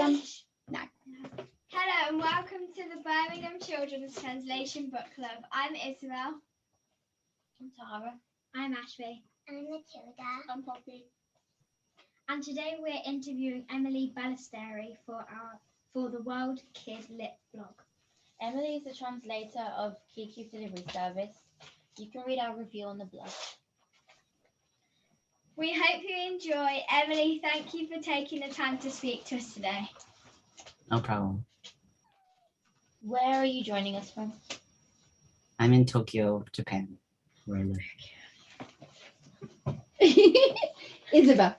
them? No. Hello and welcome to the Birmingham Children's Translation Book Club. I'm Isabel. I'm Tara. I'm Ashby. I'm Matilda. I'm Poppy. And today we're interviewing Emily Balistrieri for the World Kid Lit blog. Emily is the translator of Kiki's delivery service. You can read our review on the blog. We hope you enjoy. Emily, thank you for taking the time to speak to us today. No problem. Where are you joining us from? I'm in Tokyo, Japan, where I live. Isabel.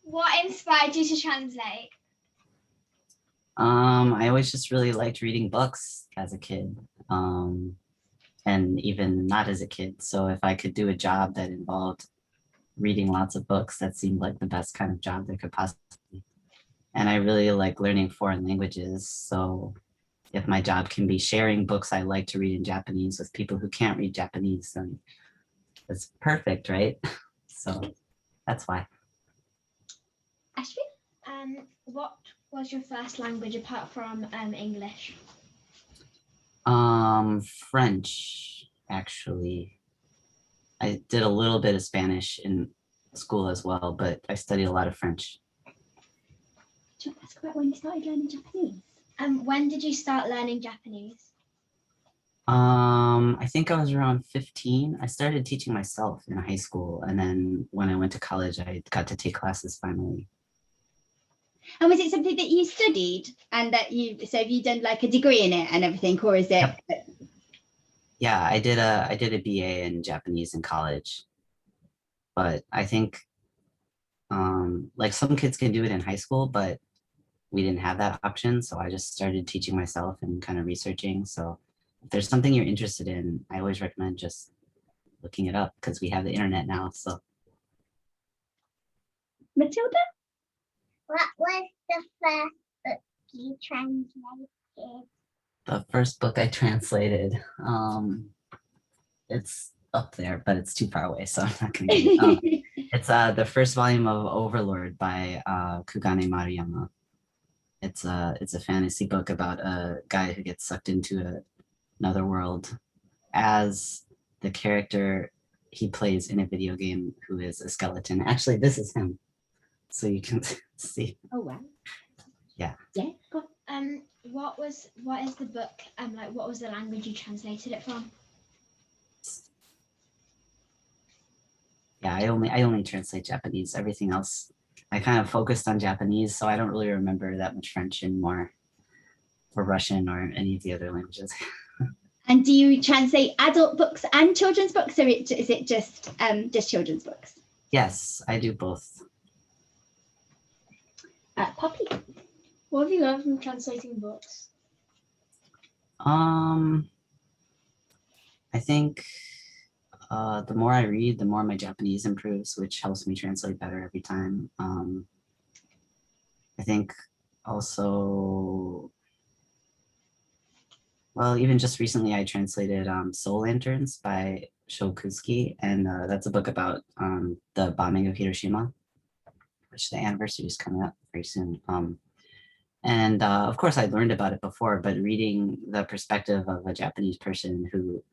What inspired you to translate? I always just really liked reading books as a kid, and even not as a kid. So if I could do a job that involved reading lots of books, that seemed like the best kind of job there could possibly be. And I really like learning foreign languages. So if my job can be sharing books I like to read in Japanese with people who can't read Japanese, then it's perfect, right? So that's why. Ashby? What was your first language apart from English? French, actually. I did a little bit of Spanish in school as well, but I studied a lot of French. Do you want to ask about when you started learning Japanese? When did you start learning Japanese? I think I was around 15. I started teaching myself in high school, and then when I went to college, I got to take classes finally. And was it something that you studied and that so have you done like a degree in it and everything, or is it? Yep. Yeah, I did a BA in Japanese in college, but I think like some kids can do it in high school, but we didn't have that option. So I just started teaching myself and kind of researching. So if there's something you're interested in, I always recommend just looking it up because we have the internet now. So Matilda? What was the first book you translated? the first book I translated, it's up there, but it's too far away, so I'm not gonna get it. It's the first volume of Overlord by Kugane Maruyama. It's a fantasy book about a guy who gets sucked into another world as the character he plays in a video game who is a skeleton. Actually, this is him, so you can see. Oh wow. Yeah. Yeah. Go What is the book? What was the language you translated it from? Yeah, I only translate Japanese. Everything else, I kind of focused on Japanese, so I don't really remember that much French anymore, or Russian, or any of the other languages. And do you translate adult books and children's books, or is it just children's books? Yes, I do both. Poppy? What have you learned from translating books? I think the more I read, the more my Japanese improves, which helps me translate better every time. I think also, well, even just recently I translated Soul Lanterns by Shokusuke, and that's a book about the bombing of Hiroshima, which the anniversary is coming up very soon. And of course I learned about it before, but reading the perspective of a Japanese person who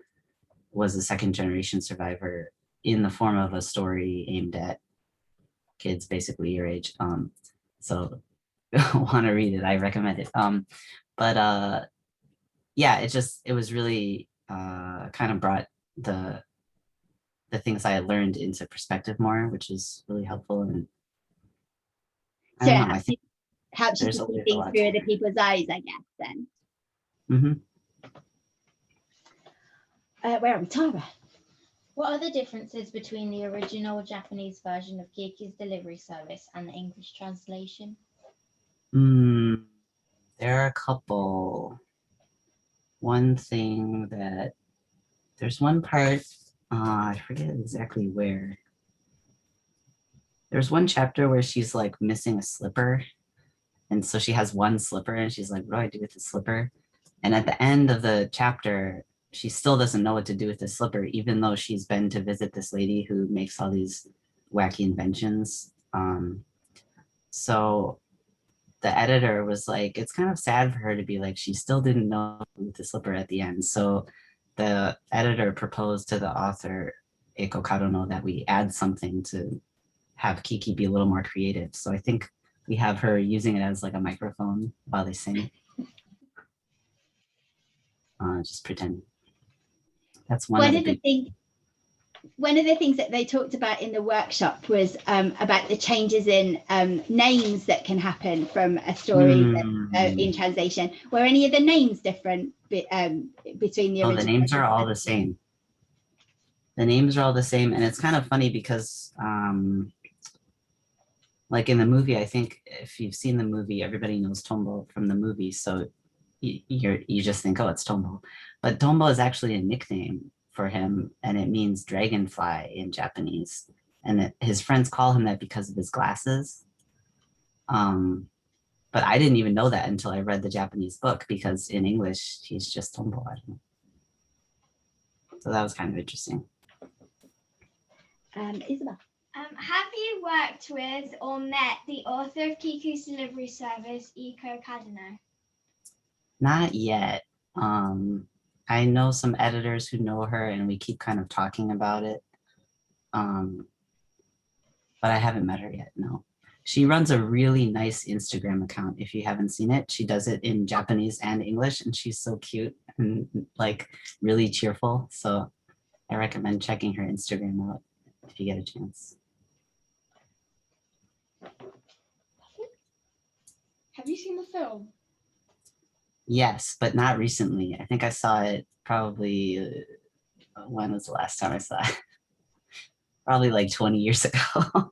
was a second generation survivor in the form of a story aimed at kids basically your age. So want to read it, I recommend it. Yeah, it was really kind of brought the things I had learned into perspective more, which is really helpful. And I don't know, I think helps you to see things through other people's eyes, I guess, then. Mm-hmm. Where are we, Tara? What are the differences between the original Japanese version of Kiki's delivery service and the English translation? There are a couple. One thing that there's one part, I forget exactly where. There's one chapter where she's like missing a slipper. And so she has one slipper and she's like, what do I do with the slipper? And at the end of the chapter, she still doesn't know what to do with the slipper, even though she's been to visit this lady who makes all these wacky inventions. So the editor was like, it's kind of sad for her to be like, she still didn't know the slipper at the end. So the editor proposed to the author, Eiko Kadono, that we add something to have Kiki be a little more creative. So I think we have her using it as like a microphone while they sing. Just pretend. That's one of the big one of the things that they talked about in the workshop was about the changes in names that can happen from a story in translation. Were any of the names different between the original? Oh, the names are all the same. The names are all the same, and it's kind of funny because like in the movie, I think if you've seen the movie, everybody knows Tombo from the movie, so you just think, oh, it's Tombo. But Tombo is actually a nickname for him, and it means dragonfly in Japanese. And his friends call him that because of his glasses. But I didn't even know that until I read the Japanese book, because in English, he's just Tombo. I don't know. So that was kind of interesting. Isabel. Have you worked with or met the author of Kiki's delivery service, Eiko Kadono? Not yet. I know some editors who know her, and we keep kind of talking about it. But I haven't met her yet, no. She runs a really nice Instagram account. If you haven't seen it, she does it in Japanese and English, and she's so cute and like really cheerful. So I recommend checking her Instagram out if you get a chance. Have you seen the film? Yes, but not recently. I think I saw it probably, when was the last time I saw it? Probably like 20 years ago.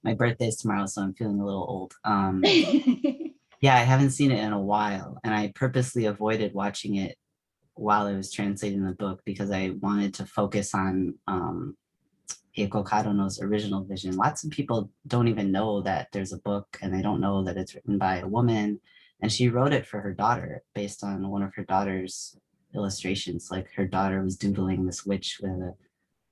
My birthday is tomorrow, so I'm feeling a little old. Yeah, I haven't seen it in a while, and I purposely avoided watching it while I was translating the book because I wanted to focus on Eiko Kadono's original vision. Lots of people don't even know that there's a book, and they don't know that it's written by a woman, and she wrote it for her daughter based on one of her daughter's illustrations. Like her daughter was doodling this witch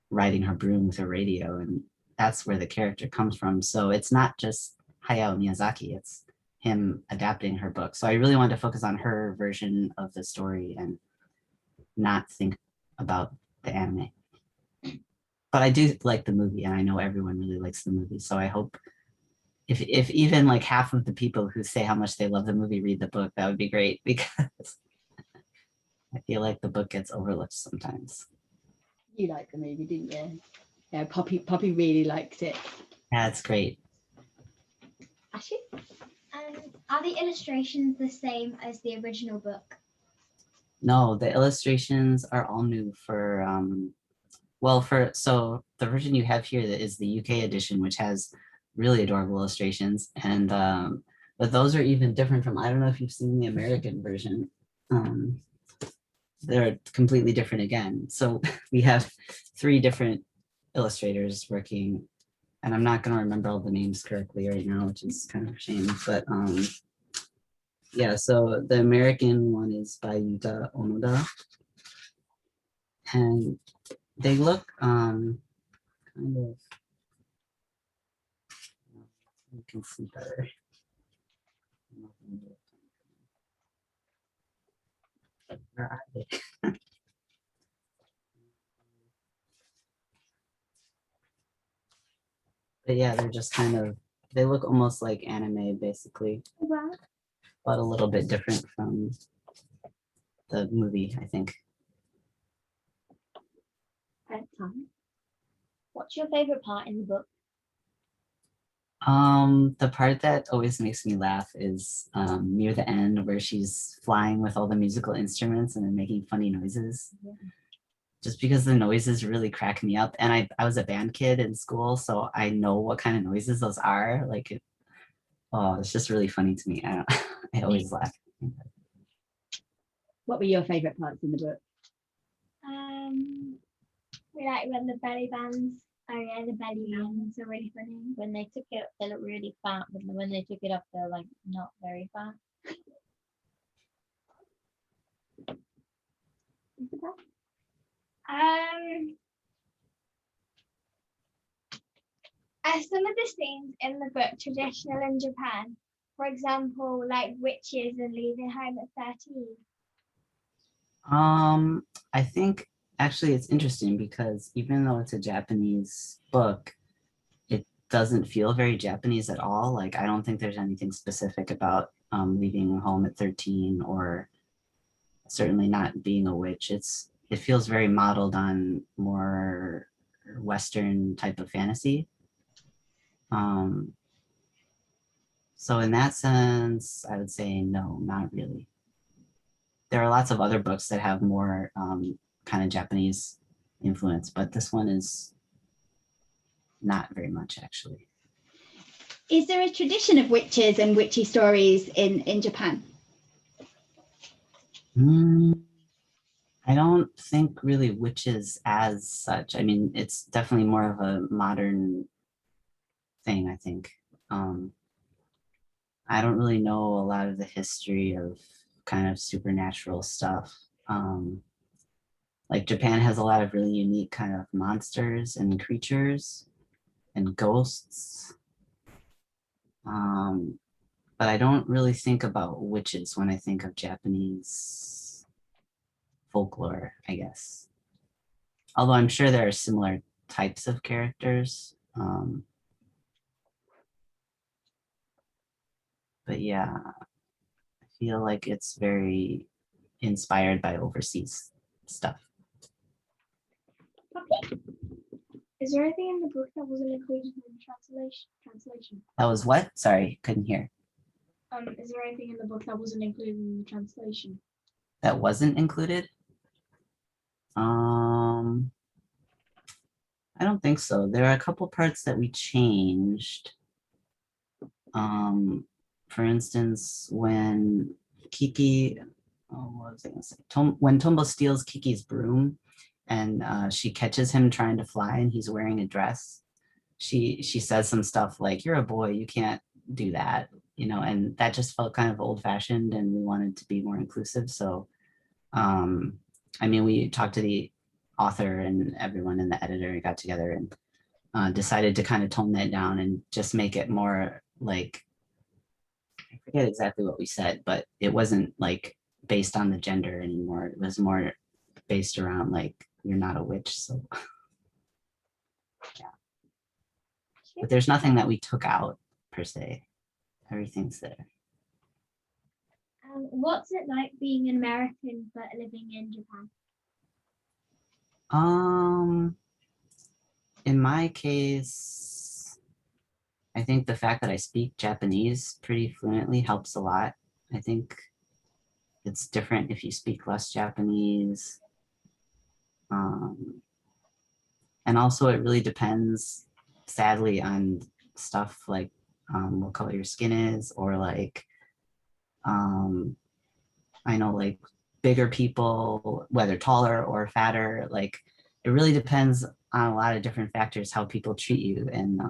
riding her broom with a radio, and that's where the character comes from. So it's not just Hayao Miyazaki, it's him adapting her book. So I really wanted to focus on her version of the story and not think about the anime. But I do like the movie, and I know everyone really likes the movie. So I hope if even like half of the people who say how much they love the movie read the book, that would be great, because I feel like the book gets overlooked sometimes. You liked the movie, didn't you? Yeah, Poppy really liked it. Yeah, it's great. Ashley? Are the illustrations the same as the original book? No, the illustrations are all new for so the version you have here is the UK edition, which has really adorable illustrations, and but those are even different from, I don't know if you've seen the American version. They're completely different again. So we have 3 different illustrators working, and I'm not going to remember all the names correctly right now, which is kind of a shame, but yeah, so the American one is by Yuta Onoda, and they look kind of, you can see better. Where are they? But yeah, they're just kind of, they look almost like anime basically, Wow. but a little bit different from the movie, I think. What's your favorite part in the book? The part that always makes me laugh is near the end, where she's flying with all the musical instruments and then making funny noises. Yeah. Just because the noises really crack me up. And I was a band kid in school, so I know what kind of noises those are. Like, it's just really funny to me. I always laugh. What were your favourite parts in the book? We like when the belly bands. Oh yeah, the belly bands are really funny. When they took it, they look really fat, but when they took it up, they're like not very fat. Are some of the scenes in the book traditional in Japan? For example, like witches and leaving home at 13? I think actually it's interesting because even though it's a Japanese book, it doesn't feel very Japanese at all. Like I don't think there's anything specific about leaving home at 13 or certainly not being a witch. It feels very modeled on more Western type of fantasy. So in that sense, I would say no, not really. There are lots of other books that have more kind of Japanese influence, but this one is not very much actually. Is there a tradition of witches and witchy stories in Japan? I don't think really witches as such. I mean, it's definitely more of a modern thing, I think. I don't really know a lot of the history of kind of supernatural stuff. Like Japan has a lot of really unique kind of monsters and creatures and ghosts. But I don't really think about witches when I think of Japanese folklore, I guess. Although I'm sure there are similar types of characters. But yeah, I feel like it's very inspired by overseas stuff. Is there anything in the book that wasn't included in the translation? That was what? Sorry, couldn't hear. Is there anything in the book that wasn't included in the translation? That wasn't included? I don't think so. There are a couple parts that we changed. For instance, when Kiki, what was I gonna say? When Tombo steals Kiki's broom and she catches him trying to fly and he's wearing a dress, she says some stuff like, "You're a boy, you can't do that," you know, and that just felt kind of old fashioned and we wanted to be more inclusive. So, I mean, we talked to the author and everyone and the editor got together and decided to kind of tone that down and just make it more like, I forget exactly what we said, but it wasn't like based on the gender anymore. It was more based around like, you're not a witch. So yeah, but there's nothing that we took out per se. Everything's there. What's it like being an American but living in Japan? In my case, I think the fact that I speak Japanese pretty fluently helps a lot. I think it's different if you speak less Japanese. And also it really depends, sadly, on stuff like what color your skin is, or like, I know like bigger people, whether taller or fatter, like it really depends on a lot of different factors how people treat you. And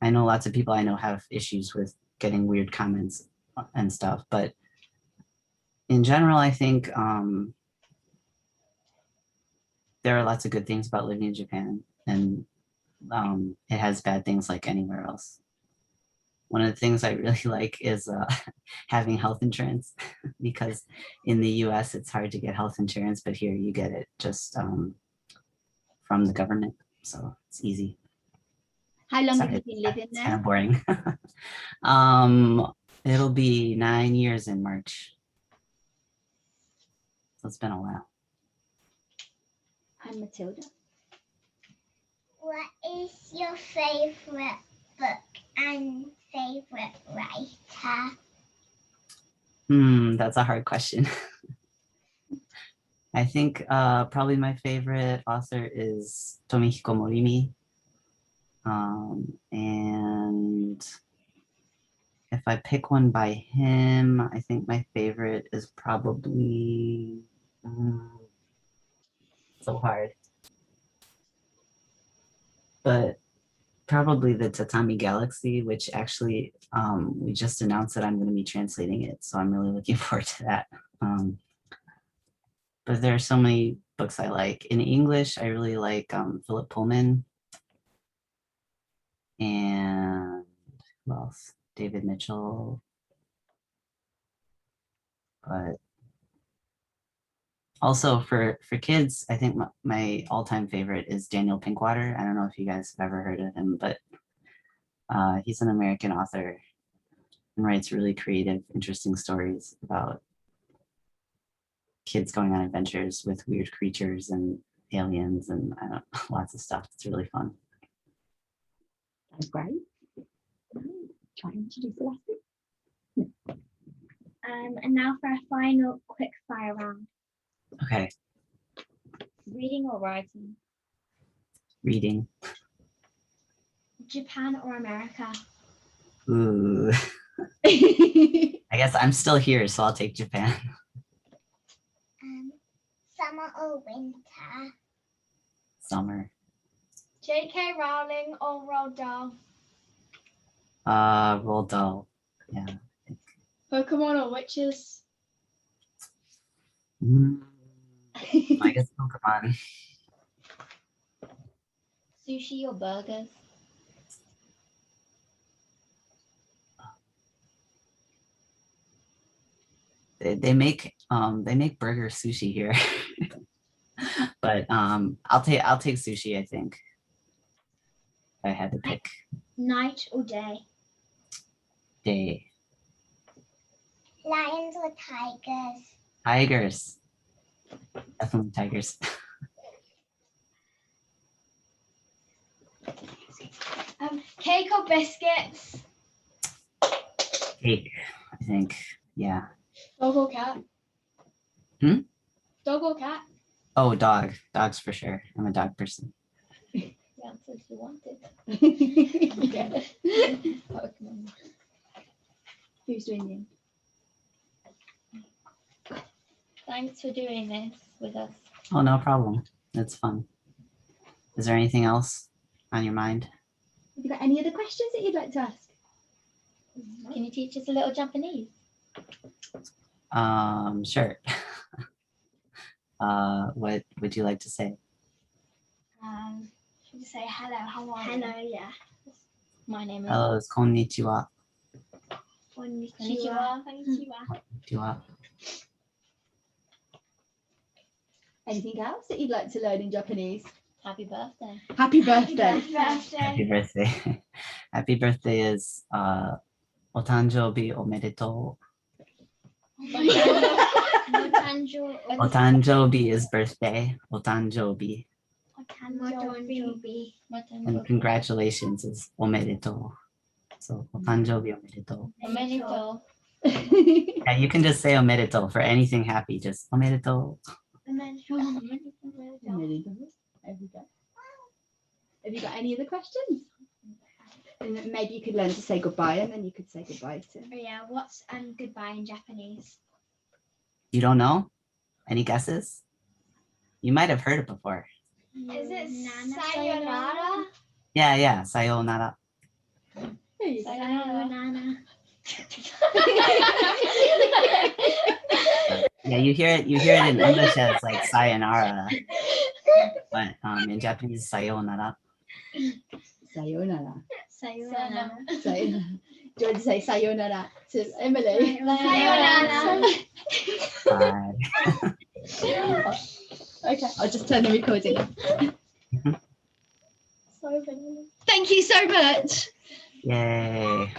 I know lots of people I know have issues with getting weird comments and stuff, but in general, I think there are lots of good things about living in Japan, and it has bad things like anywhere else. One of the things I really like is having health insurance because in the US it's hard to get health insurance, but here you get it just from the government. So it's easy. How long Sorry, have you been living it's kind there? of boring. It'll be 9 years in March. So it's been a while. I'm Matilda. What is your favorite book and favorite writer? That's a hard question. I think probably my favorite author is Tomihiko Morimi. And if I pick one by him, I think my favorite is probably so hard. But probably the Tatami Galaxy, which actually we just announced that I'm going to be translating it. So I'm really looking forward to that. But there are so many books I like. In English, I really like Philip Pullman. and who else? David Mitchell. But also for kids, I think my all-time favorite is Daniel Pinkwater. I don't know if you guys have ever heard of him, but he's an American author and writes really creative, interesting stories about kids going on adventures with weird creatures and aliens and I don't know, lots of stuff. It's really fun. That's great. Try and introduce the lesson. And now for our final quick fire round. Okay, Reading or writing? reading. Japan or America? Ooh, I guess I'm still here, so I'll take Japan. Summer or winter? Summer. J.K. Rowling or Roald Dahl? Roald Dahl. Yeah. Pokemon or witches? I guess Pokemon. Sushi or burgers? They make burger sushi here. But I'll take sushi, I think. If I had to pick. Night or day? Day. Lions or tigers? Tigers. Definitely tigers. Cake or biscuits? Cake, I think. Yeah. Dog or cat? Hmm? Dog or cat? Oh, dog. Dogs for sure. I'm a dog person. The answers you wanted. Yeah. Pokemon. Who's doing you? Thanks for doing this with us. Oh, no problem. It's fun. Is there anything else on your mind? Have you got any other questions that you'd like to ask? Can you teach us a little Japanese? Sure. What would you like to say? Should we say hello? How are you? Hello, yeah. My name is Hello, it's konnichiwa. Konnichiwa. Konnichiwa. Anything else that you'd like to learn in Japanese? Happy birthday. Happy birthday. Happy birthday. Happy birthday is otanjobi omedetou. Otanjobi is birthday. Otanjobi. And congratulations is omedetou. So otanjobi omedetou. Omedetou. Yeah, you can just say omedetou for anything happy. Just omedetou. Have you got any other questions? And then maybe you could learn to say goodbye and then you could say goodbye to. Oh yeah, what's goodbye in Japanese? You don't know? Any guesses? You might have heard it before. Is it sayonara? Yeah. Sayonara. Sayonara. Yeah, you hear it in English as like sayonara. But in Japanese, sayonara. Sayonara. Sayonara. Sayonara. Do you want to say sayonara to Emily? Sayonara. Bye. Okay, I'll just turn the recording off. So Thank you so much. Yay.